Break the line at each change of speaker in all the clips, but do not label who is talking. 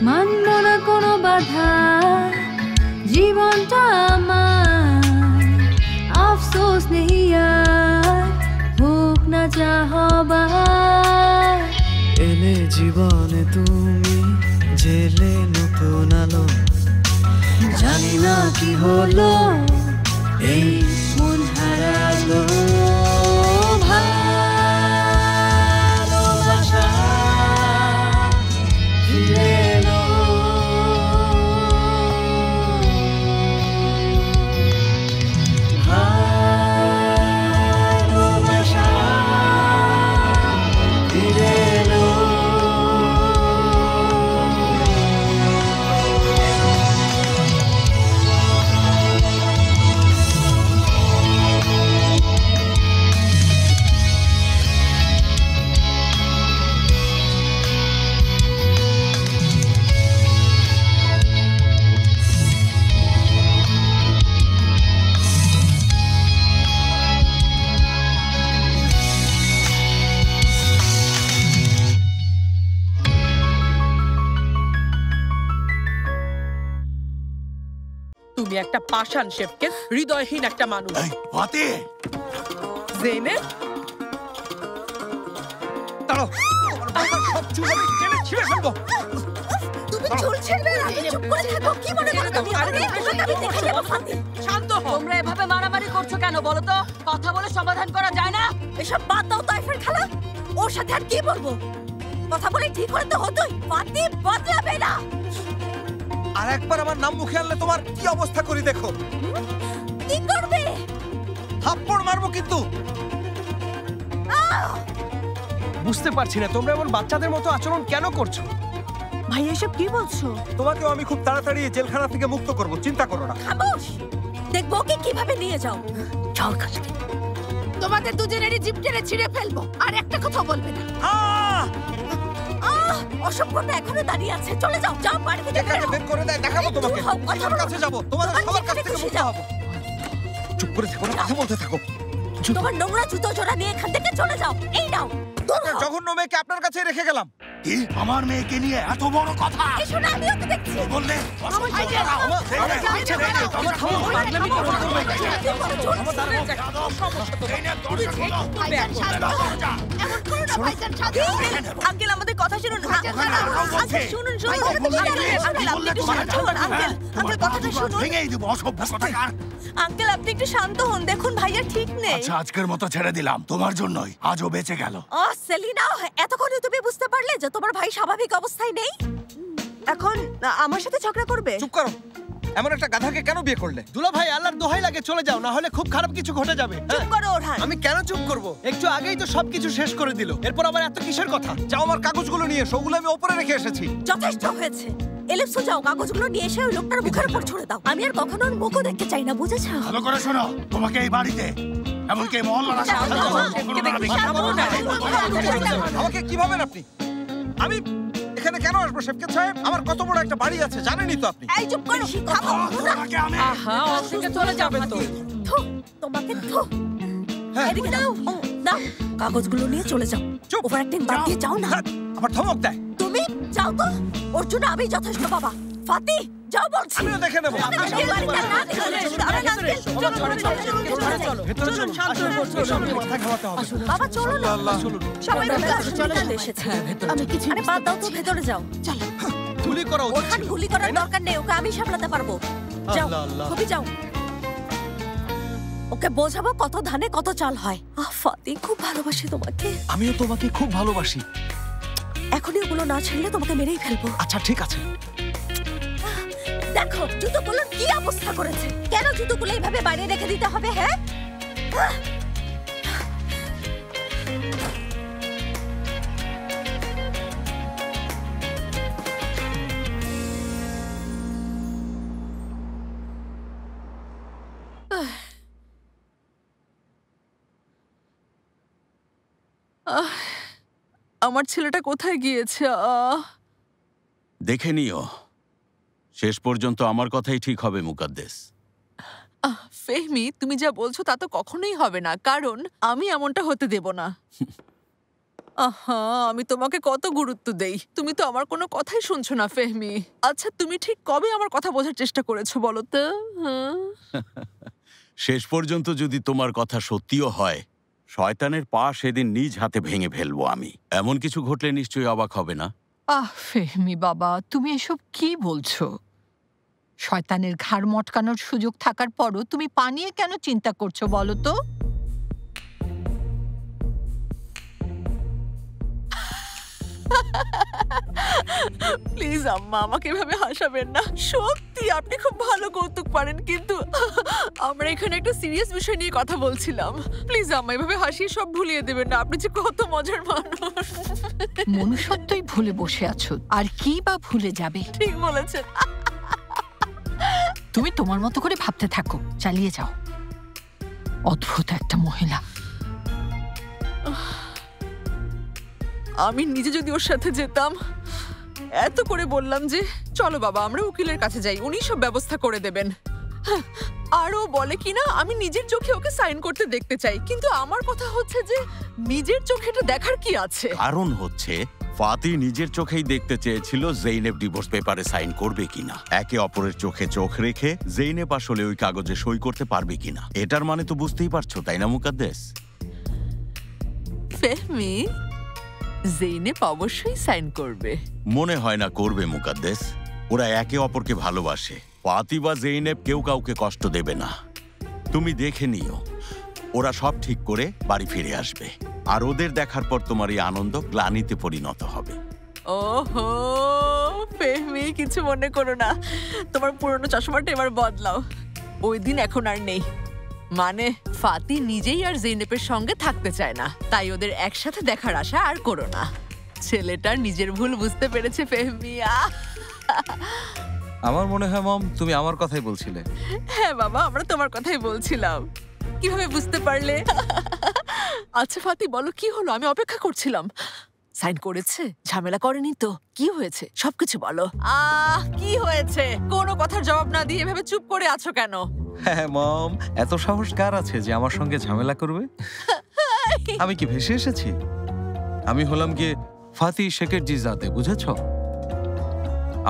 মানব না কোনো বাধা, জীবনটা আমার আফসোস নেই আর, হোক না যা হবার।
এলে জীবনে তুমি, জেলে নতুন আলো,
জানি না কি হলো এই মন হারালো। ভালোবাসা ফিরে এলো, ভালোবাসা ফিরে এলো।
তুমি একটা পাষাণ শেফকে, হৃদয়হীন একটা মানুষ। জেনে
দাঁড়াও, সব চুল আমি টেনে ছিঁড়ে ফেলবো।
তুমি চুল ছিঁড়বে না, চুপ করে থাকো। কি মনে করো তুমি? আমি দেখে নেব। ফাতি,
শান্ত হও।
তোমরা এভাবে মারামারি করছো কেন বলো তো? কথা বলে সমাধান করা যায় না? এসব বাদ দাও তাইফের খালা। ওর সাথে আর কি বলবো? কথা বলে ঠিক হলে তো হতোই। ফাতি বদলাবে না।
আর একবার আমার নাম মুখে আনলে তোমার কি অবস্থা করি দেখো।
কি করবে?
থাপ্পড় মারবো কিন্তু।
বুঝতে পারছি না তোমরা এমন বাচ্চাদের মতো আচরণ কেন করছো।
ভাই এসব কি বলছো?
তোমাকেও আমি খুব তাড়াতাড়ি জেলখানা থেকে মুক্ত করব, চিন্তা করো না।
খামোশ। দেখবো ওকে কিভাবে নিয়ে যাও। চল কাছে। তোমাদের দুজনেরই জিভ টেনে ছিঁড়ে ফেলবো। আর একটা কথা বলবে না। অসম্পূর্ণ এখনো দাঁড়িয়ে আছে। চলে যাও, যাও বাড়ি থেকে
বের করে দেয়, দেখাবো তোমাকে। তোমার কাছে যাবো, তোমাদের সবার কাছ থেকে মুক্ত হবো। চুপ করে থেকো না, কথা বলতে থাকো।
তোমার নোংরা জুতো জোড়া নিয়ে এখান থেকে চলে যাও। এই নাও।
আপনার জঘন্য মেয়েকে আপনার কাছে রেখে গেলাম।
কি আমার মেয়েকে নিয়ে এত বড় কথা?
এসো না, আমি ওকে দেখছি।
বললে
আঙ্কেল আমাদের কথা শুনুন। শুনুন শুনুন আঙ্কেল কথাটা শুনুন।
ভেঙেই দেবো অসভ্য কথাকার।
আঙ্কেল আপনি একটু শান্ত হন। দেখুন ভাইয়া ঠিক নেই।
আচ্ছা আজকের মতো ছেড়ে দিলাম, তোমার জন্যই আজও বেঁচে গেল।
ও সেলিনা, এতক্ষণে তুমি বুঝতে পারলে যে তোমার ভাই স্বাভাবিক অবস্থায় নেই? এখন আমার সাথে ঝগড়া করবে?
চুপ করো। এমন একটা গাধাকে কেন বিয়ে করলে?
দুলা ভাই আল্লাহর দোহাই লাগে চলে যাও, না হলে খুব খারাপ কিছু ঘটে যাবে।
চুপ করো ওরহান।
আমি কেন চুপ করব? একটু আগেই তো সবকিছু শেষ করে দিল, এরপর আবার এত কিসের কথা?
যাও আমার কাগজগুলো নিয়ে এসো, ওগুলো আমি ওপরে রেখে এসেছি।
যথেষ্ট হয়েছে। এলিপসো যাও, কাগজগুলো নিয়ে এসে ওই লোকটার মুখের উপর ছুঁড়ে দাও। আমি আর কখনো ওর মুখও দেখতে চাই না, বুঝেছো?
ভালো করে শোনো, তোমাকে এই বাড়িতে এমনকি মহল্লার
আমাকে কি ভাবেন আপনি? আমি এখানে কেন আসবো শেফকেত সাহেব? আমার কত বড় একটা বাড়ি আছে জানেনই তো আপনি।
এই চুপ করো।
আহা, অফিসে চলে যাবে তো।
থু, তোমাকে থু। এদিকে দাও। দাও, কাগজগুলো নিয়ে চলে যাও।
চুপ।
ওভার অ্যাক্টিং বাদ দিয়ে যাও না।
আবার ধমক দেয়।
তুমি যাও তো। ওর জন্য আমি যথেষ্ট বাবা। ফাতি যাও বলছি।
আমিও দেখে নেবো।
মাথা ঘামাতে হবে।
বাবা চলো না। সবাই চলে এসেছে। আমি কিছু আরে বাদ দাও তো, ভেতরে যাও। চলো।
গুলি করা উচিত
ওখানে
ছিল।
গুলি করার দরকার নেই, ওকে আমি সামলাতে পারবো। যাও খুবই যাও। ওকে বোঝাবো কত ধানে কত চাল হয়। ফাতি খুব ভালোবাসি তোমাকে।
আমিও তোমাকে খুব ভালোবাসি।
এখনই ওগুলো না ছেড়লে তোমাকে মেরেই ফেলবো।
আচ্ছা ঠিক আছে।
দেখো জুতোগুলোর কি অবস্থা করেছে। কেন জুতোগুলো এইভাবে বাইরে রেখে দিতে হবে? হ্যাঁ
আমার ছেলেটা কোথায় গিয়েছে?
দেখে নিও, শেষ পর্যন্ত আমার কথাই ঠিক হবে মুকাদ্দেস।
ফেহমি, তুমি যা বলছো তা তো কখনোই হবে না, কারণ আমি এমনটা হতে দেব না। আহা, আমি তোমাকে কত গুরুত্ব দেই, তুমি তো আমার কোনো কথাই শুনছো না ফেহমি। আচ্ছা, তুমি ঠিক কবে আমার কথা বোঝার চেষ্টা করেছো বলো তো? হ্যাঁ?
শেষ পর্যন্ত যদি তোমার কথা সত্যিও হয়, শয়তানের পা সেদিন নিজ হাতে ভেঙে ফেলবো আমি। এমন কিছু ঘটলে নিশ্চয়ই অবাক হবে না।
ফেহমি বাবা, তুমি এসব কি বলছো? শয়তানের ঘাড় মটকানোর সুযোগ থাকার পরও তুমি পা নিয়ে কেন চিন্তা করছো বলো তো?
প্লিজ আম্মা, আমাকে এভাবে হাসাবেন না। সত্যি আপনি খুব ভালো কৌতুক পারেন, কিন্তু আমরা এখানে একটা সিরিয়াস বিষয় নিয়ে কথা বলছিলাম। প্লিজ আম্মা, এভাবে হাসিয়ে সব ভুলিয়ে দেবেন না। আপনি যে কত মজার মানুষ।
মনুষ্যত্বই ভুলে বসে আছো, আর কি বা ভুলে যাবে?
ঠিক বলেছেন।
তুমি তোমার মতো করে ভাবতে থাকো, চালিয়ে যাও। অদ্ভুত একটা মহিলা।
আমি নিজে যদি ওর সাথে যেতাম। এত করে বললাম যে চলো বাবা আমরা উকিলের কাছে যাই, উনি সব ব্যবস্থা করে দেবেন। আরও বলে কিনা আমি নিজের চোখে ওকে সাইন করতে দেখতে চাই, কিন্তু আমার কথা হচ্ছে যে নিজের চোখে এটা দেখার কি আছে?
কারণ হচ্ছে ফাতি নিজের চোখেই দেখতে চেয়েছিল জেইনেব ডিভোর্স পেপারে সাইন করবে কিনা। একে অপরের চোখে চোখ রেখে জেইনেব আসলে ওই কাগজে সই করতে পারবে কিনা। এটার মানে তো বুঝতেই পারছো, তাই না মুকাদ্দেস?
ফেহমি, জেইনেব অবশ্যই সাইন করবে।
মনে হয় না করবে মুকাদ্দেস। ওরা একে অপরকে ভালোবাসে। ফাতি বা জেইনেব কেউ কাউকে কষ্ট দেবে না। তুমি দেখে নিও, ওরা সব ঠিক করে বাড়ি ফিরে আসবে। আর ওদের দেখার পর তোমার এই আনন্দ গ্লানিতে পরিণত হবে।
ওহো ফেহমি, কিছু মনে করো না। তোমার পুরনো চশমাটা এবার বদলাও। ওই দিন এখন আর নেই। মানে ফাতি নিজেই আর জেইনেবের সঙ্গে থাকতে চায় না, তাই ওদের একসাথে দেখার আশা আর করো না। ছেলেটার নিজের ভুল বুঝতে পেরেছে ফেহমি।
আমার মনে হয় মম, তুমি আমার কথাই বলছিলে।
হ্যাঁ বাবা, আমরা তোমার কথাই বলছিলাম। কিভাবে বুঝতে পারলে? আচ্ছা ফাতি, বলো কি হলো? আমি অপেক্ষা করছিলাম। সাইন করেছে? ঝামেলা করেনি তো? কি হয়েছে সবকিছু বলো। কি হয়েছে? কোনো কথার জবাব না দিয়ে এভাবে চুপ করে আছো কেন?
হ্যাঁ মম, এত সাহস কার আছে যে আমার সঙ্গে ঝামেলা করবে? আমি কি ভেসে এসেছি? আমি হলাম গিয়ে ফাতি শেখের জিজাদে, বুঝেছ?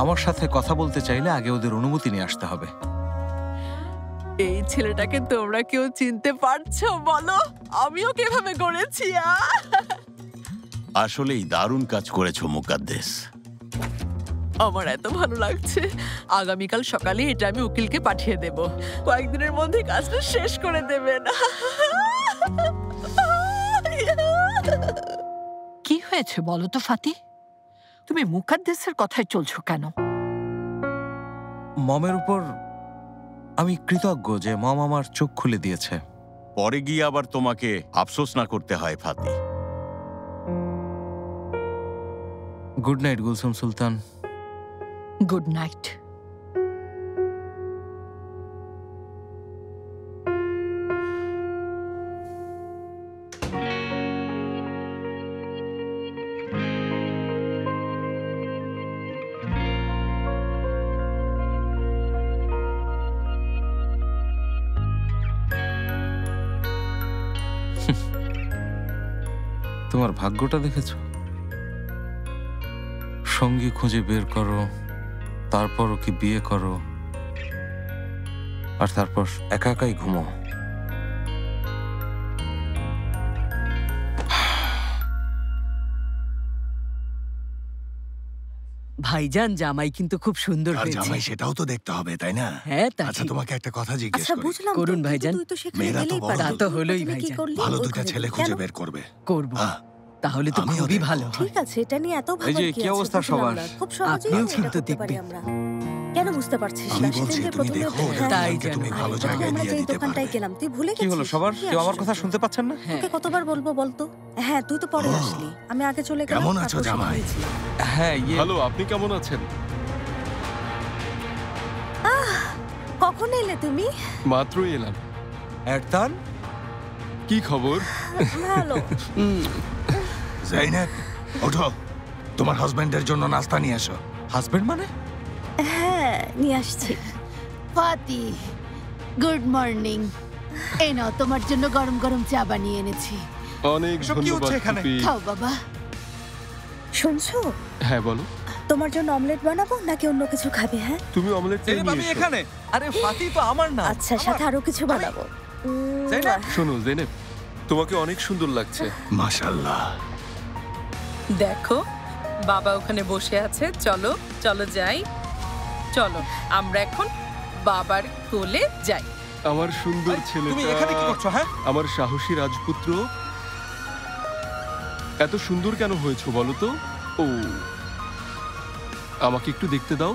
আমার সাথে কথা বলতে চাইলে আগে ওদের অনুমতি নিয়ে আসতে হবে।
এই ছেলেটাকে তোমরা কেউ চিনতে পারছো বলো? আমিও কিভাবে করেছি।
আসলেই দারুণ কাজ করেছো মুকাদ্দেস।
আমার এত ভালো লাগছে। আগামীকাল সকালে এটা আমি উকিলকে পাঠিয়ে দেব। কয়েকদিনের মধ্যে কাজটা শেষ করে দেবেন।
কি হয়েছে বলো তো ফাতি? তুমি মুকাদ্দেসের কথায় চলছো কেন?
মমের উপর আমি কৃতজ্ঞ যে মম আমার চোখ খুলে দিয়েছে।
পরে গিয়ে আবার তোমাকে আফসোস না করতে হয় Fati.
Good night Gulsum Sultan.
Good night.
তোমার ভাগ্যটা দেখেছো? সঙ্গী খুঁজে বের করো, তারপর ওকে বিয়ে করো, আর তারপর একা একাই ঘুমো।
ভাইজান, জামাই কিন্তু খুব সুন্দর
আর
হয়েছে।
জামাই সেটাও তো দেখতে হবে, তাই না?
হ্যাঁ, তা
আচ্ছা,
ঠিক।
তোমাকে একটা কথা জিজ্ঞেস
আচ্ছা
করি।
বুঝলাম তো,
করুন
কিন্তু
ভাইজান।
তুই তো সেখানে
মেয়েরা তো
গেলেই
বড়
পারতি।
তা তো হলোই
তুমি কি
ভাইজান।
করলি?
ভালো
ওখানে
দুইটা ছেলে
কেন?
খুঁজে বের করবে।
করব।
হ্যাঁ,
তাহলে তো
আমিও
খুবই
দেখবো।
ভালো হয়।
ঠিক আছে, এটা নিয়ে এত
এই
ভাবার
যে,
কি
কি
আছে?
অবস্থা
বুঝলাম
সবার?
না। খুব সহজেই
আপনিও
এটা
কিন্তু
করতে পারি
দেখবেন।
আমরা। কেন বুঝতে পারছিস
আমি
না?
বলছি
সেদিন যে
তুমি
প্রথমে
দেখো,
হ্যাঁ,
তাই
ওদেরকে তুমি
যেন।
ভালো
আজকে
জায়গায়
আমরা
নিয়ে
যে এই
দিতে
দোকানটায়
পারবে।
গেলাম, তুই ভুলে
কি
গেছিস?
হলো সবার?
কি
কেউ আমার কথা
আশ্চর্য।
শুনতে পাচ্ছেন না?
হ্যাঁ।
তোকে কতবার বলবো বলতো? হ্যাঁ, তুই তো পরে
ও।
আসলি। আমি আগে চলে গেলাম।
কেমন আছো
তারপর
জামাই?
শুনেছিলাম।
হ্যাঁ,
হ্যালো, আপনি কেমন আছেন?
কখন এলে তুমি?
মাত্রই এলাম।
এরতান,
কি খবর?
ভালো।
জাইনাব, ওঠো, তোমার হাজবেন্ডের জন্য নাস্তা নিয়ে এসো।
হাজবেন্ড মানে?
হ্যাঁ, নিয়ে আসছি।
Fati, good morning. এই নাও, তোমার জন্য গরম গরম চা বানিয়ে এনেছি।
অনেক
এসব কি হচ্ছে
ধন্যবাদ
এখানে?
ফুপি।
খাও বাবা।
শুনছো?
হ্যাঁ বলো।
তোমার জন্য অমলেট বানাবো নাকি অন্য কিছু খাবে? হ্যাঁ,
তুমি অমলেট চাই নিয়ে
আমি
এসো।
এখানে। আরে ফাতি তো আমার না।
আচ্ছা, সাথে আরো কিছু বানাবো।
শোনো জেনেব, তোমাকে অনেক সুন্দর লাগছে।
মাশাআল্লাহ।
দেখো বাবা ওখানে বসে আছে, চলো চলো যাই, চলো আমরা এখন বাবার কোলে যাই।
আমার সুন্দর ছেলেটা,
তুমি এখানে কি করছো? হ্যাঁ,
আমার সাহসী রাজপুত্র, এত সুন্দর কেন হয়েছো বলো তো? ও, আমাকে একটু দেখতে দাও,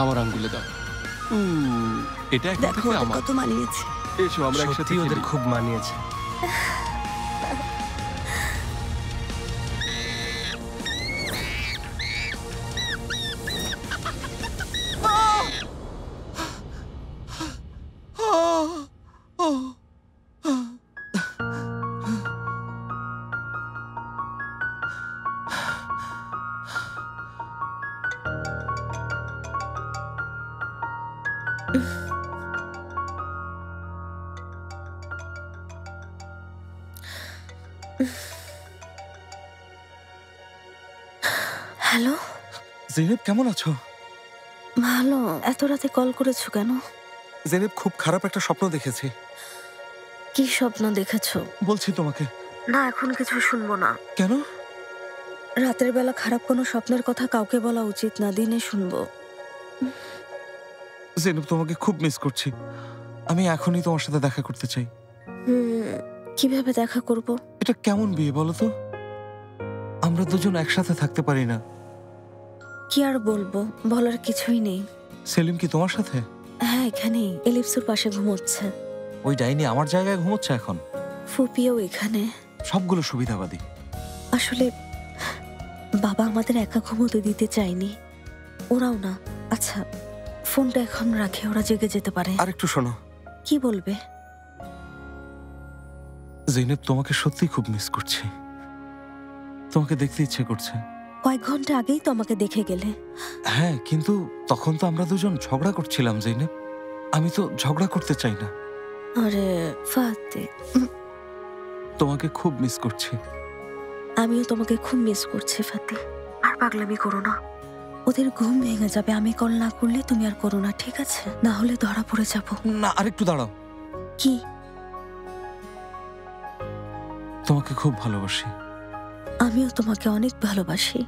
আমার আঙ্গুলে দাও। এটা এখন
দেখো
থেকে আমার।
কত মানিয়েছে।
এসো আমরা একসাথে
ওদের
খেলি।
খুব মানিয়েছে।
হ্যালো
জেনেব কেমন আছো?
ভালো। এত রাতে কল করেছো কেন?
জেনেব খুব খারাপ একটা স্বপ্ন দেখেছি।
কি স্বপ্ন দেখেছো?
বলছি তোমাকে।
না, এখন কিছু শুনবো না।
কেন?
রাতের বেলা খারাপ কোনো স্বপ্নের কথা কাউকে বলা উচিত না, দিনে শুনবো।
জেনেব তোমাকে খুব মিস করছি। আমি এখনই তোমার সাথে দেখা করতে চাই।
কিভাবে দেখা করব?
এটা কেমন বিয়ে বলো তো? আমরা দুজন একসাথে থাকতে পারি না।
কি আর বলবো, বলার কিছুই নেই।
সেলিম কি তোমার সাথে?
হ্যাঁ, এখানেই এলিপসের পাশে ঘুমোচ্ছে।
ওই ডাইনি আমার জায়গায় ঘুমোচ্ছে এখন।
ফুপিও এখানে।
সবগুলো সুবিধাবাদী।
আসলে বাবা আমাদের একা ঘুমোতে দিতে চায়নি, ওরাও না। আচ্ছা, ফোনটা এখন রাখে, ওরা জেগে যেতে পারে।
আর একটু শোনো।
কি বলবে?
জেনেব তোমাকে সত্যি খুব মিস করছি। তোমাকে দেখতে ইচ্ছে করছে।
কয়েক ঘন্টা আগেই তো আমাকে দেখে গেলে।
হ্যাঁ, কিন্তু তখন তো আমরা দুজন ঝগড়া করছিলাম জেনেব। আমি তো ঝগড়া করতে চাই না।
আরে ফাতে,
তোমাকে খুব মিস করছি।
আমিও তোমাকে খুব মিস করছি ফাতে। আর পাগলামি করো না, ওদের ঘুম ভেঙে যাবে। আমি কল না করলে তুমি আর করো না, ঠিক আছে? না হলে ধরা পড়ে যাব।
না, আরেকটু দাঁড়াও।
কি?
তোমাকে খুব ভালোবাসি।
আমিও তোমাকে অনেক ভালোবাসি।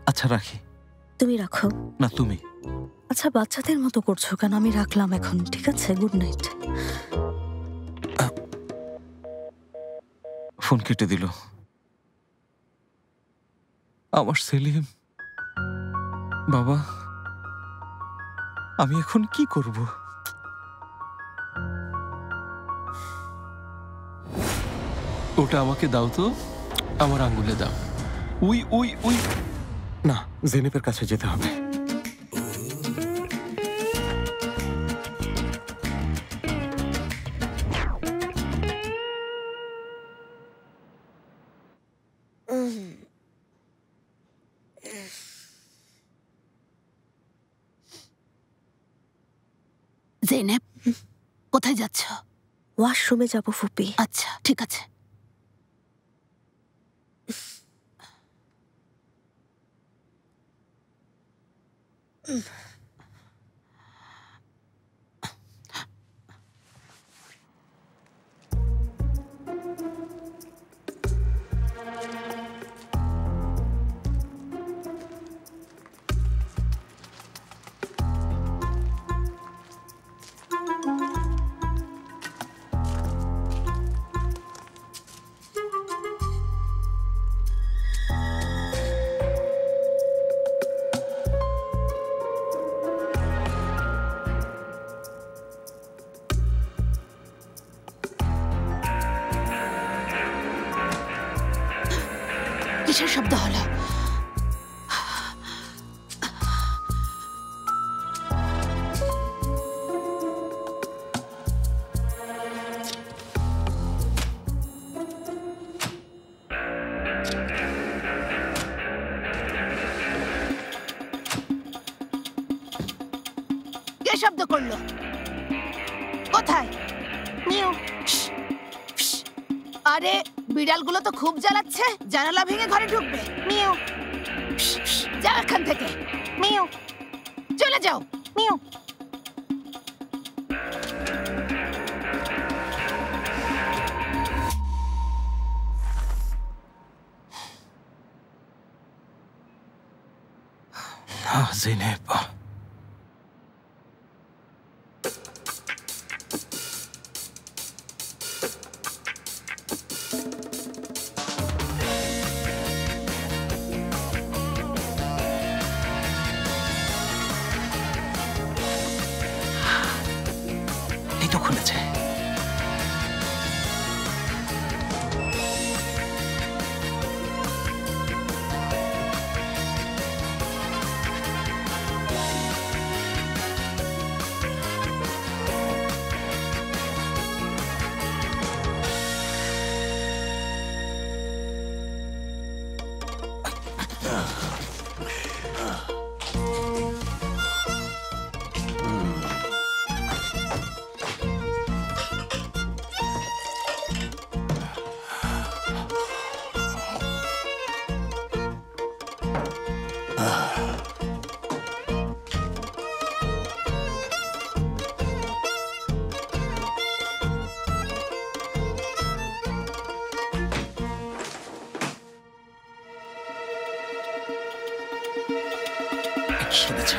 আচ্ছা রাখি।
তুমি রাখো।
না তুমি।
আচ্ছা, বাচ্চাদের মতো করছো কেন? আমি রাখলাম এখন, ঠিক আছে? Good night.
ফোন কেটে দিল। আমার সেলিম। বাবা, আমি এখন কি করব?
ওটা আমাকে দাও তো, আমার আঙ্গুলে দাও। We we we.
না, জেনেবের কাছে যেতে হবে।
জেনেব, কোথায় যাচ্ছ?
ওয়াশরুমে যাবো ফুপি।
আচ্ছা, ঠিক আছে। কিসের শব্দ হলো? কে শব্দ করলো? কোথায়? আরে বিড়ালগুলো তো খুব জ্বালাচ্ছে, জানালা ভেঙে ঘরে ঢুকবে। মিউ, যাও এখান থেকে। মিউ, চলে যাও। মিউ।
জেনেব, এই তো খুলেছে। শুনেছে।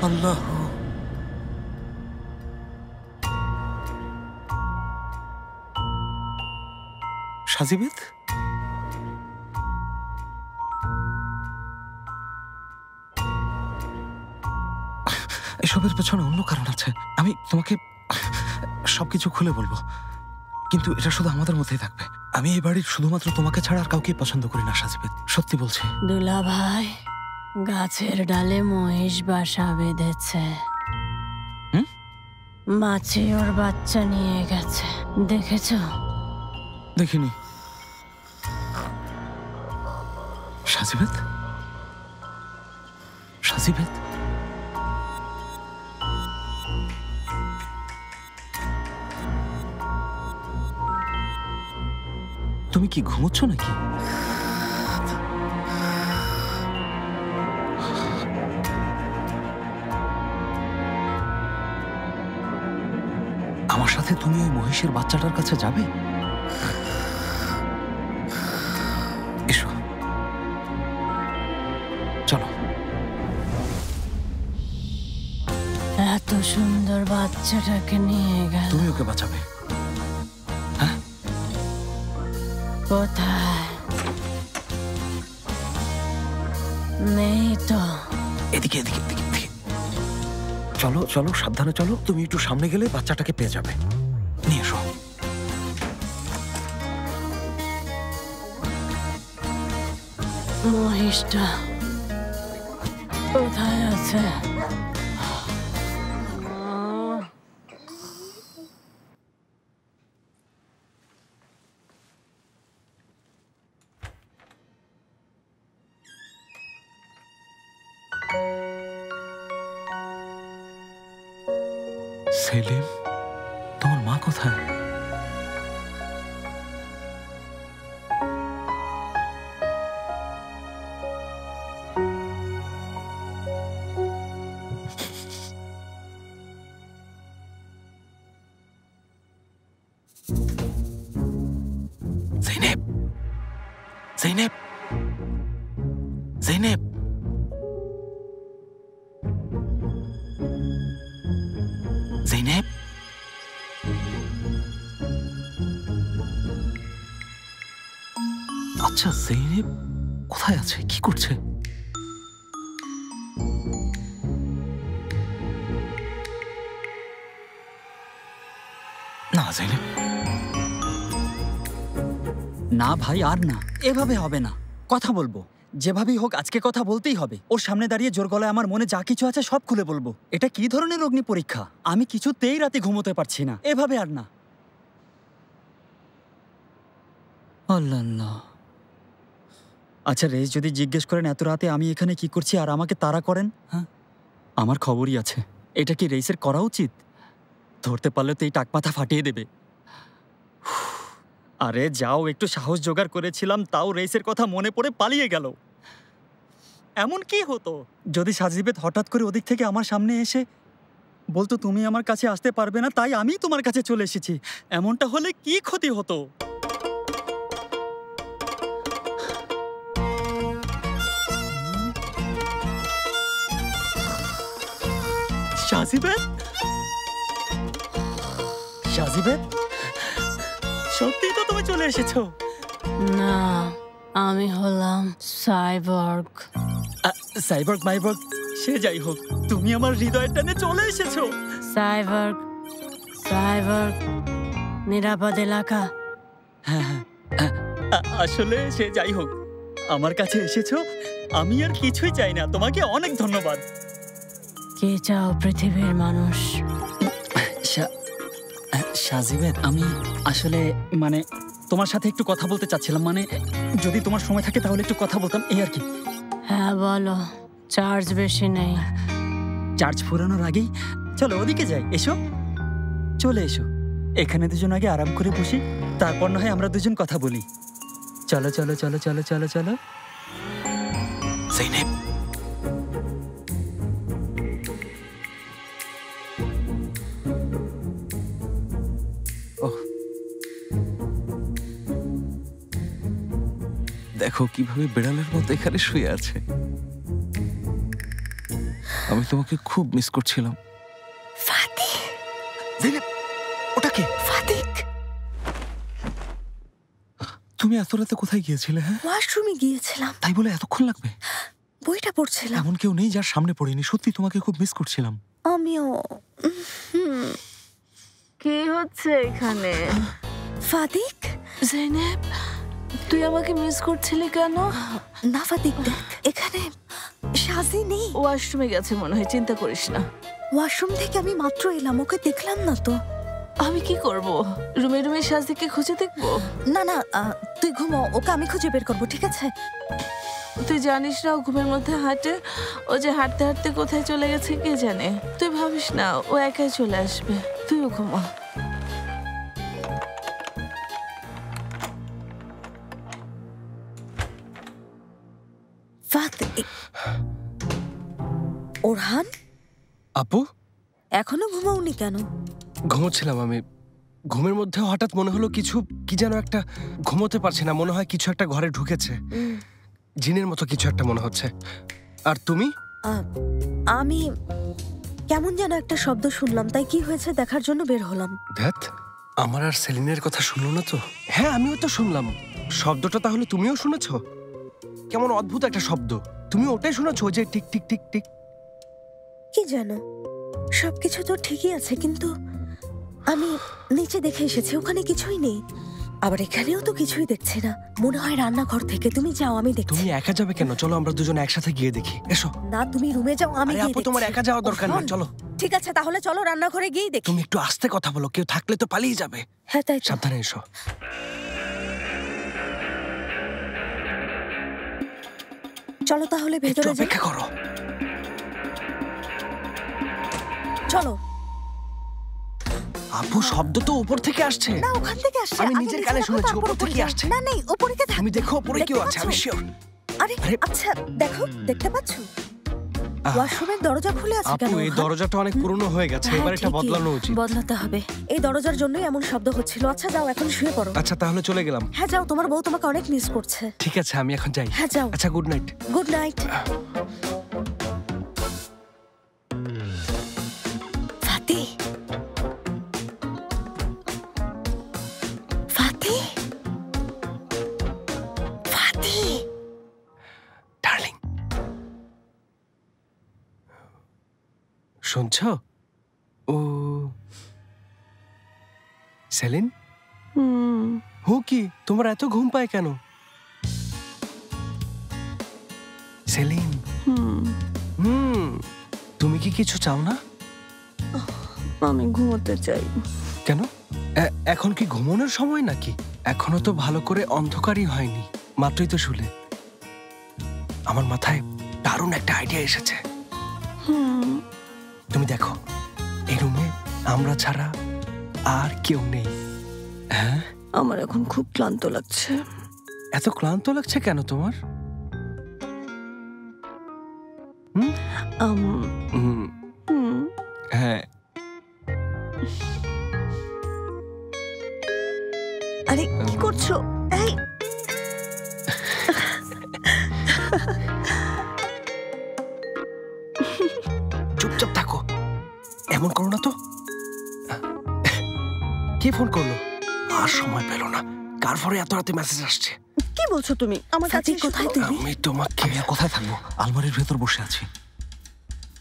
আল্লাহ, সাজিবেদ, এসবের পেছনে অন্য কারণ আছে। আমি তোমাকে সবকিছু খুলে বলবো, কিন্তু এটা শুধু আমাদের মধ্যেই থাকবে। আমি এই বাড়ির শুধুমাত্র তোমাকে ছাড়া আর কাউকে পছন্দ করি না সাজিবেদ, সত্যি বলছি।
দুলা ভাই, গাছের ডালে মহিষ বাসা বেঁধেছে। মাছি ওর বাচ্চা নিয়ে গেছে, দেখেছো?
দেখিনি। সাজিবেদ, সাজিবেদ, তুমি কি ঘুমোচ্ছ নাকি? আমার সাথে তুমি ওই মহিষের বাচ্চাটার কাছে যাবে? এসো, চলো।
এত সুন্দর বাচ্চাটাকে নিয়ে গেল।
তুমি ওকে বাঁচাবে? হ্যাঁ?
কোথায়? নেই তো।
এদিকে এদিকে এদিকে এদিকে। চলো চলো, সাবধানে চলো। তুমি একটু সামনে গেলে বাচ্চাটাকে পেয়ে যাবে। নিয়ে এসো।
মহিষটা কোথায় আছে?
সেলিম, তোমার মা কোথায়? জৈনেব, জৈনেব, জৈনেব, জৈনেব, আচ্ছা জৈনেব কোথায় আছে, কি করছে? না জৈনেব,
না ভাই, আর না, এভাবে হবে না। কথা বলবো, যেভাবেই হোক আজকে কথা বলতেই হবে। ওর সামনে দাঁড়িয়ে জোর গলায় আমার মনে যা কিছু আছে সব খুলে বলবো। এটা কি ধরনের অগ্নি পরীক্ষা? আমি কিছুতেই রাতে ঘুমোতে পারছি না। এভাবে আর না। আল্লাহ। আচ্ছা রেস যদি জিজ্ঞেস করেন এত রাতে আমি এখানে কি করছি আর আমাকে তাড়া করেন, হ্যাঁ আমার খবরই আছে। এটা কি রেসের করা উচিত? ধরতে পারলে তো এই টাকমাথা ফাটিয়ে দেবে। আরে যাও, একটু সাহস জোগাড় করেছিলাম, তাও রেসের কথা মনে পড়ে পালিয়ে গেল। এমন কি হতো যদি সাজিবেদ হঠাৎ করে ওদিক থেকে আমার সামনে এসে বলতো তুমি আমার কাছে আসতে পারবে না, তাই আমি তোমার কাছে চলে এসেছি। এমনটা হলে কি ক্ষতি হতো? সাজিবেদ, সাজিবেদ, সত্যি তো তুমি চলে এসেছো?
না, আমি হলাম সাইবর্গ।
সাইবর্গ মাইবর্গ সে যাই হোক, তুমি আমার হৃদয়ের টানে চলে এসেছো।
সাইবর্গ, সাইবর্গ, নিরাপদ এলাকা।
হ্যাঁ হ্যাঁ, আসলে সে যাই হোক, আমার কাছে এসেছো, আমি আর কিছুই চাই না। তোমাকে অনেক ধন্যবাদ।
কে চাও পৃথিবীর মানুষ?
সাজিবেদ, আমি আসলে মানে তোমার সাথে একটু কথা বলতে চাচ্ছিলাম। মানে যদি তোমার সময় থাকে তাহলে একটু কথা বলতাম, এই আর কি।
হ্যাঁ বলো, চার্জ বেশি নেই।
চার্জ ফুরানোর আগেই চলো ওদিকে যাই। এসো, চলে এসো। এখানে দুজন আগে আরাম করে বসি, তারপর না হয় আমরা দুজন কথা বলি। চলো চলো চলো চলো চলো চলো।
জেনেব, দেখো কিভাবে বিড়ালের মতো এখানে শুয়ে আছে। আমি তোমাকে খুব মিস করছিলাম।
ফাতি,
জেনেব, ওটা কে?
ফাতিক,
তুমি এত রাতে কোথায় গিয়েছিলে? হ্যাঁ,
ওয়াশরুমে গিয়েছিলাম।
তাই বলে এতক্ষণ লাগবে?
বইটা পড়ছিলাম।
এমন কেউ নেই যার সামনে পড়িনি। সত্যি তোমাকে খুব মিস করছিলাম।
আমিও।
কি হচ্ছে এখানে?
ফাতিক,
জেনেব, তুই আমাকে মিস করছিলি কেন?
না ফাতিক, দেখ এখানে সাজি নেই।
ওয়াশরুমে গেছে মনে হয়, চিন্তা করিস না।
ওয়াশরুম থেকে আমি মাত্র এলাম, ওকে দেখলাম না তো।
আমি কি করব? রুমে রুমে সাজিকে খুঁজে দেখবো?
না না, তুই ঘুমাও, ওকে আমি খুঁজে বের করবো, ঠিক আছে?
তুই জানিস না ও ঘুমের মধ্যে হাঁটে। ও যে হাঁটতে হাঁটতে কোথায় চলে গেছে কে জানে। তুই ভাবিস না, ও একাই চলে আসবে। তুইও ঘুমা।
ওরহান,
আপু,
এখনো ঘুমাওনি কেন?
ঘুমোচ্ছিলাম আমি। ঘুমের মধ্যে হঠাৎ মনে হলো কিছু, কি যেন একটা, ঘুমোতে পারছি না। মনে হয় কিছু একটা ঘরে ঢুকেছে, জিনের মতো কিছু একটা মনে হচ্ছে। আর তুমি?
আমি কেমন যেন একটা শব্দ শুনলাম, তাই কি হয়েছে দেখার জন্য বের হলাম।
ধ্যাত, আমার আর সেলিনের কথা শুনলো না তো? হ্যাঁ, আমিও তো শুনলাম শব্দটা। তাহলে তুমিও শুনেছ? কেমন অদ্ভুত একটা শব্দ। তুমি ওটাই শুনেছো যে টিক টিক টিক টিক?
কি জানো, সবকিছু তো ঠিকই আছে, কিন্তু আমি নিচে দেখে এসেছি, ওখানে কিছুই নেই। আবার এখানেও তো কিছুই দেখছি না। মনে হয় রান্নাঘর থেকে। তুমি যাও, আমি দেখছি।
তুমি একা যাবে কেন? চলো আমরা দুজন একসাথে গিয়ে দেখি। এসো।
না, তুমি রুমে যাও, আমি গিয়ে
আপু,
দেখছি।
তোমার একা যাওয়া দরকার নেই, চলো।
ঠিক আছে, তাহলে চলো রান্নাঘরে গিয়ে দেখি।
তুমি একটু আস্তে কথা বলো, কেউ থাকলে তো পালিয়ে যাবে।
হ্যাঁ, তাই।
সাবধানে এসো।
চলো তাহলে ভেতরে যাই।
অপেক্ষা করো।
চলো।
আপু, শব্দ তো উপর থেকে আসছে।
না, ওখান থেকে আসছে।
আমি নিজের কানে শুনেছি উপর থেকে আসছে।
না নেই, উপরে কে থাকে?
তুমি দেখো উপরে কেউ আছে, আমি শিওর।
আরে আচ্ছা, দেখো, দেখতে পাচ্ছো? ওয়াশরুমের দরজা খুলে আছে কেন?
আপু, এই দরজাটা অনেক পুরনো হয়ে গেছে, এবার এটা বদলানো উচিত।
বদলাতে হবে। এই দরজার জন্যই এমন শব্দ হচ্ছিল। আচ্ছা যাও, এখন শুয়ে পড়ো।
আচ্ছা, তাহলে চলে গেলাম।
হ্যাঁ যাও, তোমার বউ তোমাকে অনেক মিস করছে।
ঠিক আছে, আমি এখন যাই।
হ্যাঁ যাও।
আচ্ছা, good night.
Good night. Fati, Fati, Fati,
darling, শুনছ? ও সেলিন, হু কি তোমার এত ঘুম পায় কেন? সেলিম, তুমি কি কিছু চাও না?
আমি ঘুমোতে চাই।
কেন? এখন কি ঘুমানোর সময় নাকি? এখনো তো ভালো করে অন্ধকারই হয়নি, মাত্রই তো শুলে। আমার মাথায় দারুণ একটা আইডিয়া এসেছে। তুমি দেখো, এই রুমে আমরা ছাড়া আর কেউ নেই। হ্যাঁ,
আমার এখন খুব ক্লান্ত লাগছে।
এত ক্লান্ত লাগছে কেন তোমার? হ্যাঁ,
আরে কি করছো? এই
চুপচাপ থাকো, এমন করো না তো। কে ফোন করলো? আর সময় পেল না। কার ফোনে এত রাতে মেসেজ আসছে?
কি বলছো তুমি? আমার কাছে কোথায় তুমি?
আমি তোমাকে
কোথায় থাকবো? আলমারির ভেতর বসে আছি।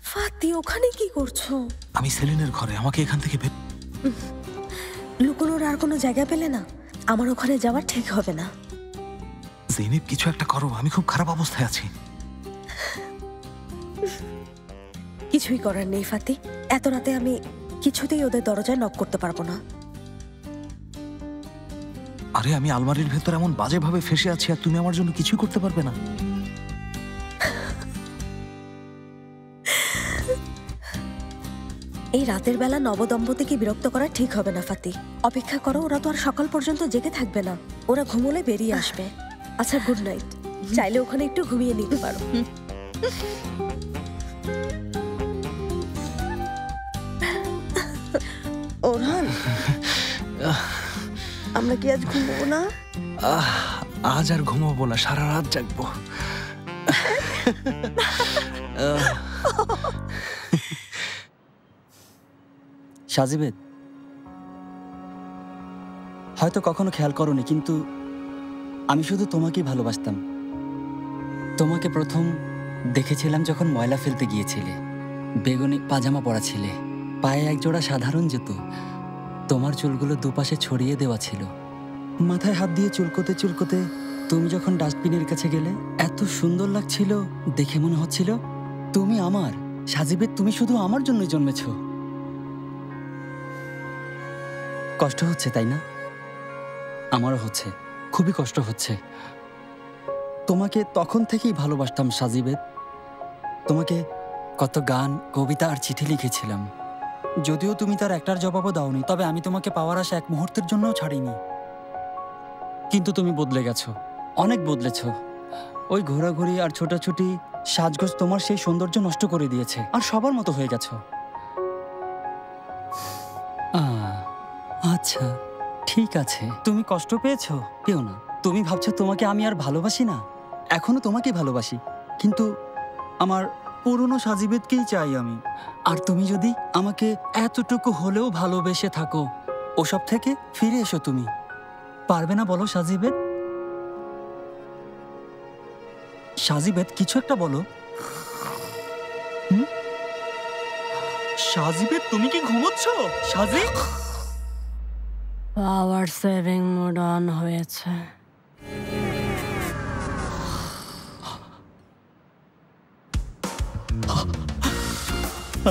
ফাতি, ওখানে কি করছো?
আমি সেলিনের ঘরে, আমাকে এখান থেকে
লুকোনোর আর কোনো জায়গা পেলে না? আমার ওখানে যাওয়া ঠিক হবে না।
জেনেব, কিছু একটা করো, আমি খুব খারাপ অবস্থায় আছি।
কিছুই করার নেই ফাতি, এত রাতে আমি কিছুতেই ওদের দরজায় নক করতে পারবো না।
আরে আমি আলমারির ভেতর এমন বাজে ভাবে ফেসে আছি আর তুমি আমার জন্য কিছুই করতে পারবে না।
এই রাতের বেলা নবদম্পতিকে বিরক্ত করা ঠিক হবে না ফাতি। অপেক্ষা করো, ওরা তো আর সকাল পর্যন্ত জেগে থাকবে না। ওরা ঘুমোলে বেরিয়ে আসবে। আচ্ছা, গুড নাইট। চাইলে ওখানে একটু ঘুমিয়ে নিতে পারো। ওরহান, আমরা কি আজ ঘুমবো না?
আজ আর ঘুমাবো না, সারা রাত জাগবো।
সাজিবেদ, হয়তো কখনো খেয়াল করোনি, কিন্তু আমি শুধু তোমাকেই ভালোবাসতাম। তোমাকে প্রথম দেখেছিলাম যখন ময়লা ফেলতে গিয়েছিলে। বেগুনি পাজামা পরা ছিলে, পায়ে একজোড়া সাধারণ জুতো, তোমার চুলগুলো দুপাশে ছড়িয়ে দেওয়া ছিল। মাথায় হাত দিয়ে চুলকোতে চুলকোতে তুমি যখন ডাস্টবিনের কাছে গেলে, এত সুন্দর লাগছিল। দেখে মনে হচ্ছিল তুমি আমার। সাজিবেদ, তুমি শুধু আমার জন্যই জন্মেছো। কষ্ট হচ্ছে তাই না? আমারও হচ্ছে, খুবই কষ্ট হচ্ছে। তোমাকে তখন থেকেই ভালোবাসতাম সাজিবেদ। তোমাকে কত গান, কবিতা আর চিঠি লিখেছিলাম। যদিও তুমি তার একটার জবাবও দাওনি, তবে আমি তোমাকে পাওয়ার আশা এক মুহূর্তের জন্যও ছাড়িনি। কিন্তু তুমি বদলে গেছো, অনেক বদলেছো। ওই ঘোরাঘুরি আর ছোটাছুটি, সাজগোজ তোমার সেই সৌন্দর্য নষ্ট করে দিয়েছে, আর সবার মতো হয়ে গেছো। আচ্ছা, ঠিক আছে, তুমি কষ্ট পেয়েছো? কেউ না। তুমি ভাবছো তোমাকে আমি আর ভালোবাসি না? এখনো তোমাকে ভালোবাসি, কিন্তু আমার পুরনো সাজিবেদকেই চাই আমি। আর তুমি যদি আমাকে এতটুকু হলেও ভালোবেসে থাকো, ওসব থেকে ফিরে এসো। তুমি পারবে না বলো সাজিবেদ? সাজিবেদ, কিছু একটা বলো। সাজিবেদ, তুমি কি ঘুমোচ্ছ? সাজি,
পাওয়ার সেভিং মোড অন হয়েছে।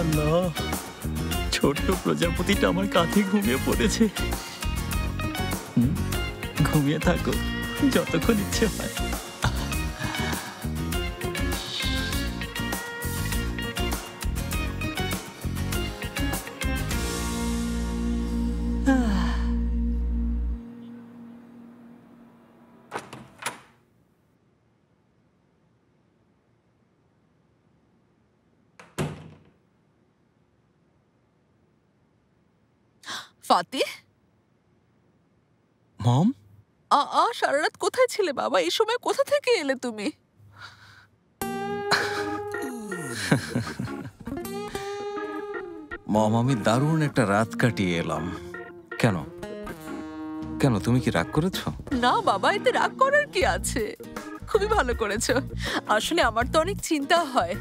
আল্লাহ, ছোট্ট প্রজাপতিটা আমার কাঁধে ঘুমিয়ে পড়েছে। ঘুমিয়ে থাকো যতক্ষণ ইচ্ছে হয়।
ফাতি,
মম,
সারা রাত কোথায় ছিলে বাবা? এই সময় কোথা থেকে এলে তুমি?
মম, আমি দারুণ একটা রাত কাটিয়ে এলাম। কেন কেন তুমি কি রাগ করেছো?
না বাবা, এতে রাগ করার কি আছে? খুবই ভালো করেছো। আসলে আমার তো অনেক চিন্তা হয়।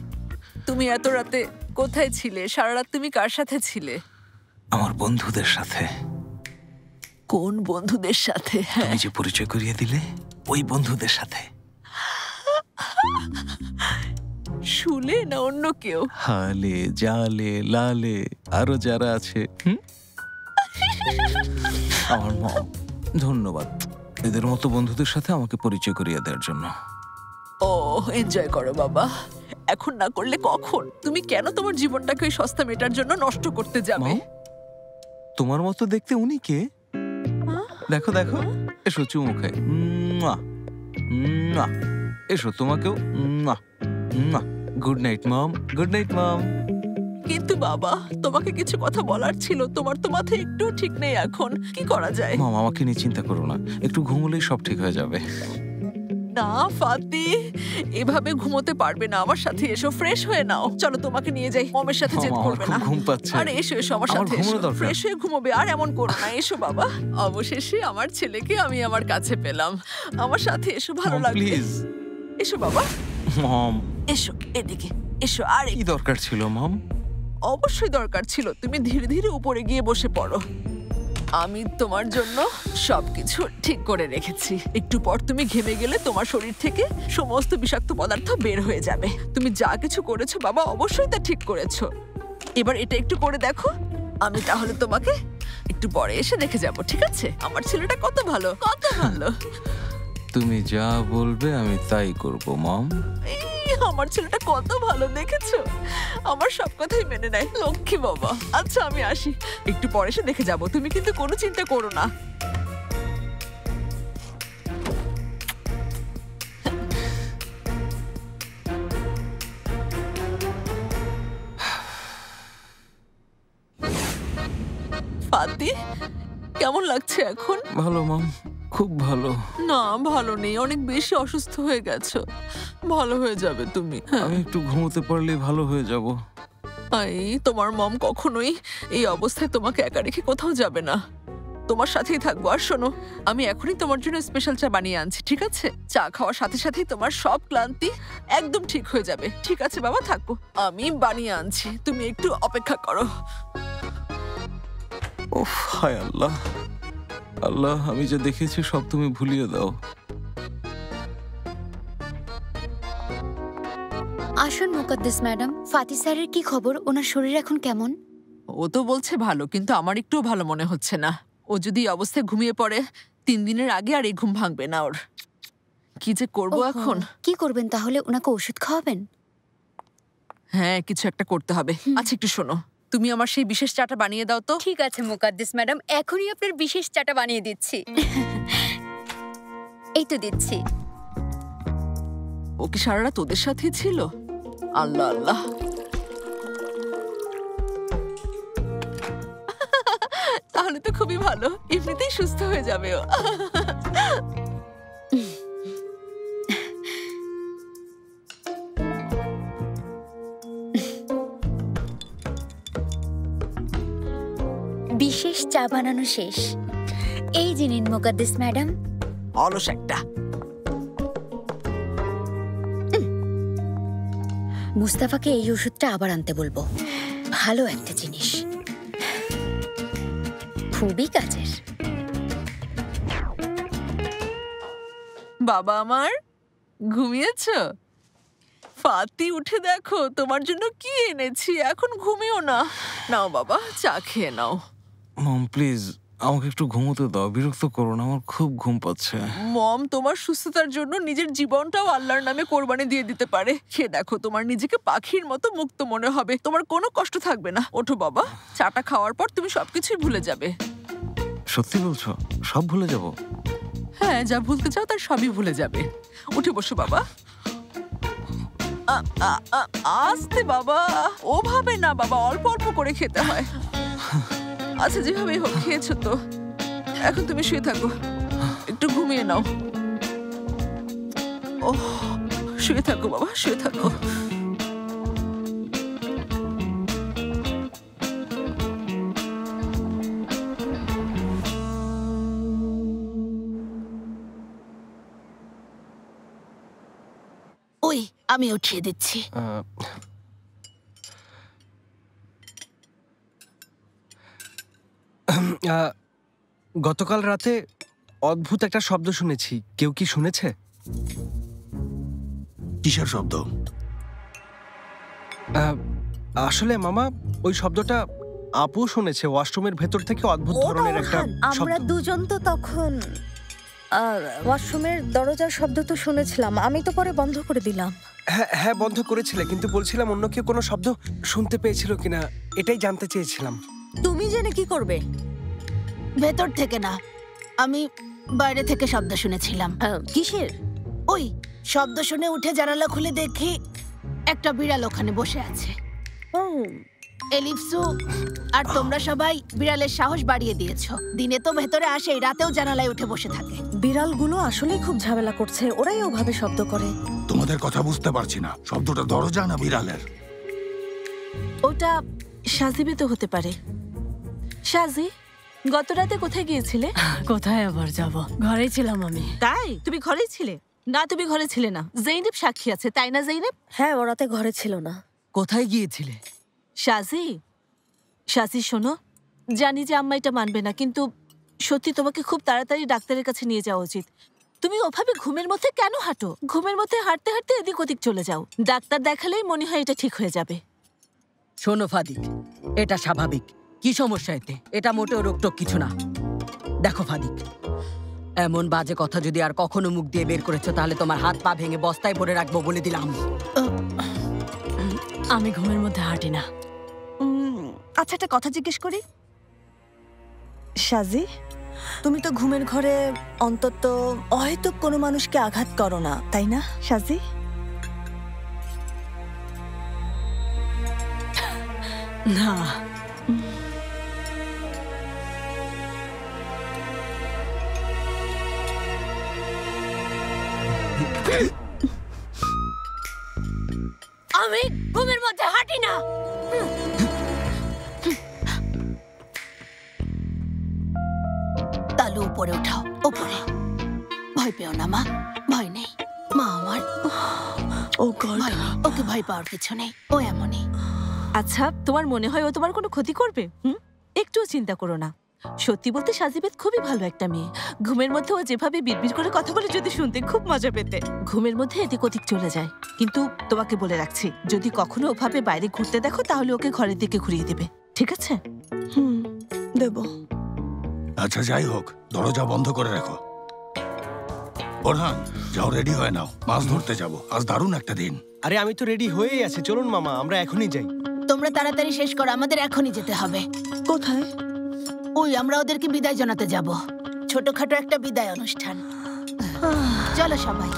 তুমি এত রাতে কোথায় ছিলে? সারা রাত তুমি কার সাথে ছিলে?
আমার বন্ধুদের সাথে।
কোন বন্ধুদের সাথে?
তুমি যে পরিচয় করিয়ে দিলে ওই বন্ধুদের সাথে।
শুলে না অন্য কেউ?
হালে, জালে, লালে, আরো যারা আছে। আমার মম, ধন্যবাদ এদের মতো বন্ধুদের সাথে আমাকে পরিচয় করিয়ে দেওয়ার জন্য।
ও এনজয় করো বাবা, এখন না করলে কখন? তুমি কেন তোমার জীবনটাকে ওই সস্তা মেটার জন্য নষ্ট করতে যাবে?
তোমার মতো দেখতে উনি কে? দেখো দেখো, এসো চুমু খাই। এসো তোমাকেও। গুড নাইট মম, গুড নাইট মম।
কিন্তু বাবা, তোমাকে কিছু কথা বলার ছিল, তোমার তো মাথায় একটু ঠিক নেই এখন, কি করা যায়?
মম, আমাকে নিয়ে চিন্তা করো না, একটু ঘুমলেই সব ঠিক হয়ে যাবে।
না ফাতি, এভাবে ঘুমোতে পারবে না, আমার সাথে এসো, ফ্রেশ হয়ে নাও। চলো তোমাকে নিয়ে যাই, মমের সাথে জেদ করবে না।
ঘুম পাচ্ছে।
আরে এসো এসো আমার সাথে, ফ্রেশ হয়ে ঘুমোবে, আর এমন করো না। এসো বাবা, অবশেষে আমার ছেলেকে আমি আমার কাছে পেলাম। আমার সাথে এসো, ভালো লাগবে।
প্লিজ
এসো বাবা।
মম,
এসো এদিকে এসো। আর
কি দরকার ছিল মম?
অবশ্যই দরকার ছিল, তুমি ধীরে ধীরে উপরে গিয়ে বসে পড়ো। আমি তোমার জন্য সবকিছু ঠিক করে রেখেছি। একটু পর তুমি ঘেমে গেলে তোমার শরীর থেকে সমস্ত বিষাক্ত পদার্থ বের হয়ে যাবে। তুমি যা কিছু করেছো বাবা, অবশ্যই তা ঠিক করেছো। এবার এটা একটু করে দেখো। আমি তাহলে তোমাকে একটু পরে এসে দেখে যাব, ঠিক আছে? আমার ছেলেটা কত ভালো, কত ভালো।
তুমি যা বলবে আমি তাই করব মম।
আমার ছেলেটা কত ভালো, দেখেছো? আমার সব কথাই মেনে নেয়, লক্ষ্মী বাবা। আচ্ছা আমি আসি, একটু পরে এসে দেখে যাব, তুমি কিন্তু কোনো চিন্তা করো না। ফাতি, কেমন লাগছে এখন?
ভালো মম, খুব ভালো।
না ভালো নেই, অনেক বেশি অসুস্থ হয়ে গেছো। ভালো হয়ে যাবে তুমি।
আমি একটু ঘুমোতে পারলে ভালো হয়ে যাব।
তোমার মম কখনোই এই অবস্থায় তোমাকে একা রেখে কোথাও যাবে না, তোমার সাথেই থাকবো। আর শোনো, আমি এখনই তোমার জন্য স্পেশাল চা বানিয়ে আনছি, ঠিক আছে? চা খাওয়ার সাথে সাথেই তোমার সব ক্লান্তি একদম ঠিক হয়ে যাবে। ঠিক আছে বাবা, থাকো, আমি বানিয়ে আনছি, তুমি একটু অপেক্ষা করো।
ওহ হায় আল্লাহ, আল্লাহ আমি যা দেখেছি সব তুমি ভুলিয়ে দাও।
আসুন মুকদ্দেস ম্যাডাম, ফাতি স্যারের কি খবর? ওনার শরীর এখন কেমন?
ও তো বলছে ভালো, কিন্তু আমার একটুও ভালো মনে হচ্ছে না। ও যদি এই অবস্থায় ঘুমিয়ে পড়ে, 3 দিনের আগে আর এই ঘুম ভাঙবে না ওর। কি যে করবো এখন?
কি করবেন তাহলে? ওনাকে ওষুধ খাওয়াবেন?
হ্যাঁ, কিছু একটা করতে হবে। আচ্ছা একটু শোনো, তুমি আমার সেই বিশেষ চাটা বানিয়ে দাও তো।
ঠিক আছে মুকদ্দেস ম্যাডাম, এখনই আপনার বিশেষ চাটা বানিয়ে দিচ্ছি। এই তো দিচ্ছি।
ও কি সারা রাত ওদের সাথেই ছিল? আল্লাহ আল্লাহ। তাহলে তো খুবই ভালো, এমনিতেই সুস্থ হয়ে যাবে ও।
বিশেষ চা বানানো শেষ। এই যে নিন মুকদ্দেস ম্যাডাম।
অলস একটা।
মুস্তাফাকে এই ওষুধটা আবার আনতে বলবো, ভালো একটা জিনিস, খুবই কাজের।
বাবা আমার, ঘুমিয়েছো? ফাতি উঠে দেখো, তোমার জন্য কি এনেছি। এখন ঘুমিও না। নাও বাবা, চা খেয়ে নাও।
মম প্লিজ আমাকে একটু ঘুমোতে দাও, বিরক্ত করো না, আমার খুব ঘুম পাচ্ছে।
মম তোমার সুস্থতার জন্য নিজের জীবনটাও আল্লাহর নামে কোরবানি দিয়ে দিতে পারে। খেয়ে দেখো, তোমার নিজেকে পাখির মতো মুক্ত মনে হবে, তোমার কোনো কষ্ট থাকবে না। ওঠো বাবা, চাটা খাওয়ার পর তুমি সবকিছুই ভুলে যাবে।
সত্যি বলছো? সব ভুলে যাব?
হ্যাঁ, যা ভুলতে চাও তার সবই ভুলে যাবে। উঠে বসো বাবা। আস্তে বাবা, ওভাবে না বাবা, অল্প অল্প করে খেতে হয়। আচ্ছা যেভাবেই হোক খেয়েছো তো, এখন তুমি শুয়ে থাকো, একটু ঘুমিয়ে নাও। ওহ, শুয়ে থাকো বাবা, শুয়ে থাকো।
ওই আমি উঠিয়ে দিচ্ছি।
গতকাল রাতে অদ্ভুত একটা শব্দ শুনেছি। কেউ কি শুনেছে?
কিসের শব্দ?
আসলে মামা, ওই শব্দটা আপু শুনেছে। ওয়াশরুমের ভেতর থেকে অদ্ভুত ধরনের একটা
আমরা
শব্দ।
দুজন তো তখন ওয়াশরুমের দরজার শব্দ তো শুনেছিলাম, আমি তো পরে বন্ধ করে দিলাম।
হ্যাঁ হ্যাঁ, বন্ধ করেছিলে, কিন্তু বলছিলাম অন্য কেউ কোনো শব্দ শুনতে পেয়েছিল কিনা, এটাই জানতে চেয়েছিলাম।
তুমি জেনে কি করবে?
ভেতর থেকে না, আমি বাইরে থেকে শব্দ শুনেছিলাম।
কিসের?
ওই শব্দ শুনে উঠে জানালা খুলে দেখি একটা বিড়াল ওখানে বসে আছে। এলিফসু আর তোমরা সবাই বিড়ালের সাহস বাড়িয়ে দিয়েছো। দিনে তো ভেতরে আসে, রাতেও জানালায় উঠে বসে থাকে।
বিড়ালগুলো আসলেই খুব ঝামেলা করছে, ওরাই ওভাবে শব্দ করে।
তোমাদের কথা বুঝতে পারছি না, শব্দটা দরজা না বিড়ালের?
ওটা সাজিবে তো হতে পারে। সাজি, গত রাতে কোথায় গিয়েছিলে?
কোথায় আবার যাব, ঘরেই ছিলাম আমি।
তাই? তুমি ঘরেই ছিলে? না, তুমি ঘরে ছিলে না। জৈনব সাক্ষী আছে, তাই না জৈনব?
হ্যাঁ, ওরা তো ঘরে ছিল না।
কোথায় গিয়েছিলে?
সাজি, সাজি শোনো, জানি যে আম্মা এটা মানবে না, কিন্তু সত্যি তোমাকে খুব তাড়াতাড়ি ডাক্তারের কাছে নিয়ে যাওয়া উচিত। তুমি ওভাবে ঘুমের মধ্যে কেন হাঁটো? ঘুমের মধ্যে হাঁটতে হাঁটতে এদিক ওদিক চলে যাও। ডাক্তার দেখালেই মনে হয় এটা ঠিক হয়ে যাবে।
শোনো ফাদিক, এটা স্বাভাবিক। কি সমস্যা এতে? এটা মোটেও রোগটোক কিছু না। দেখো ফাদিক, এমন বাজে কথা যদি আর কখনো মুখ দিয়ে বের করেছো তাহলে তোমার হাত পা ভেঙে বস্তায় ভরে রাখবো বলে দিলাম।
আমি ঘুমের মধ্যে হাঁটি না।
আচ্ছা, একটা কথা জিজ্ঞেস করি। সাজি, তুমি তো ঘুমের ঘরে অন্তত হয়তো কোনো মানুষকে আঘাত করো না, তাই না সাজি?
না।
আমি ঘুমের মধ্যে হাঁটি না।
তালু উপরে উঠাও, উপরে। ভয় পেও না মা, ভয় নেই। মা আমার,
ও গড,
ওকে ভয় পাওয়ার কিছু নেই, ও এমনই।
আচ্ছা, তোমার মনে হয় ও তোমার কোনো ক্ষতি করবে? একটুও চিন্তা করো না। সত্যি বলতে সাজিবেদ খুবই ভালো একটা মেয়ে। ঘুমের মধ্যে ও যেভাবে বিড়বিড় করে কথা বলে যদি শুনতে খুব মজা পেতে। ঘুমের মধ্যে এদিক ওদিক চলে যায়, কিন্তু তোমাকে বলে রাখছি, যদি কখনো ওভাবে বাইরে ঘুরতে দেখো তাহলে ওকে ঘরের দিকে ঘুরিয়ে দেবে, ঠিক আছে?
দেব।
আচ্ছা, যাই হোক, দরজা বন্ধ করে রাখো। ওরহান, যাও, রেডি হয়ে নাও, মাছ ধরতে যাব। আজ দারুণ একটা দিন।
আরে আমি তো রেডি হয়েই আছি, চলুন মামা, আমরা এখনই যাই।
তোমরা তাড়াতাড়ি শেষ করো, আমাদের এখনই যেতে হবে।
কোথায়?
ওই আমরা ওদেরকে বিদায় জানাতে যাব, ছোটখাটো একটা বিদায় অনুষ্ঠান। চলো সবাই।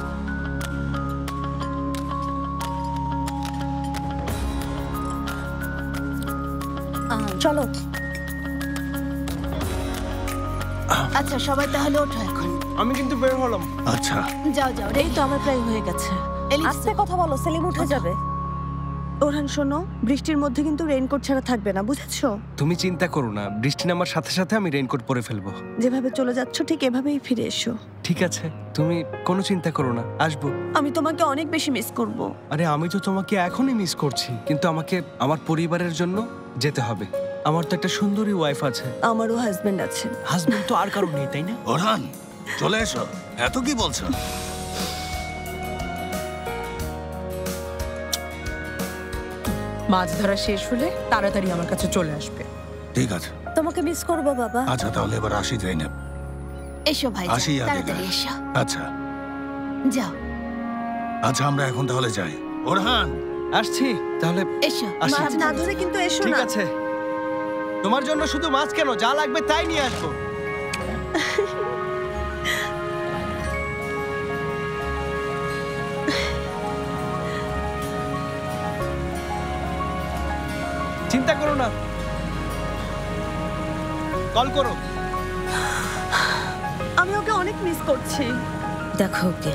চলো।
আচ্ছা, সবাই তাহলে ওঠো এখন।
আমি কিন্তু বের হলাম।
আচ্ছা,
যাও যাও।
এই তো আমার প্রায় হয়ে গেছে।
আস্তে কথা বলো, সেলিম উঠে যাবে। ওরহান শোনো, বৃষ্টির মধ্যে কিন্তু রেইনকোট ছাড়া থাকবে না, বুঝেছো?
তুমি চিন্তা করো না, বৃষ্টি নামার সাথে সাথে আমি রেইনকোট পরে ফেলবো।
যেভাবে চলে যাচ্ছ ঠিক এভাবেই ফিরে এসো।
ঠিক আছে, তুমি কোনো চিন্তা করো না, আসবো।
আমি তোমাকে অনেক বেশি মিস করব।
আরে আমি তো তোমাকে এখনই মিস করছি, কিন্তু আমাকে আমার পরিবারের জন্য যেতে হবে। আমার তো একটা সুন্দরী ওয়াইফ আছে।
আমারও হাজবেন্ড আছে।
হাজবেন্ড তো আর কারো নেই, তাই না?
ওরহান, চলে এসো। এত কি বলছো?
মাছ ধরা শেষ হলে তাড়াতাড়ি আমার কাছে চলে আসবে।
ঠিক আছে।
তোমাকে মিস করব বাবা।
আচ্ছা, তাহলে এবার আসি জৈনব।
এসো ভাই,
আসি
তাড়াতাড়ি এসো।
আচ্ছা
যাও।
আচ্ছা, আমরা এখন তাহলে যাই। ওরহান,
আসছি তাহলে।
এসো।
আসি।
মাছ না ধরে কিন্তু এসো না।
ঠিক আছে, তোমার জন্য শুধু মাছ কেন, যা লাগবে তাই নিয়ে আসবো। চিন্তা করো না, কল করো।
আমি ওকে অনেক মিস করছি। দেখো ওকে,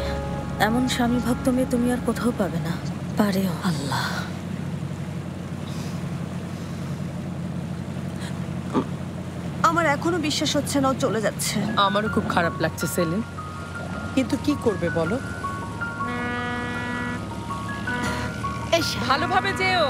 এমন স্বামী ভক্ত মেয়ে তুমি আর কোথাও পাবে না। পারেও আল্লাহ। আমার এখনো বিশ্বাস হচ্ছে না ও চলে যাচ্ছে।
আমারও খুব খারাপ লাগছে সেলিন, কিন্তু কি করবে বলো?
এসো।
ভালোভাবে যেও।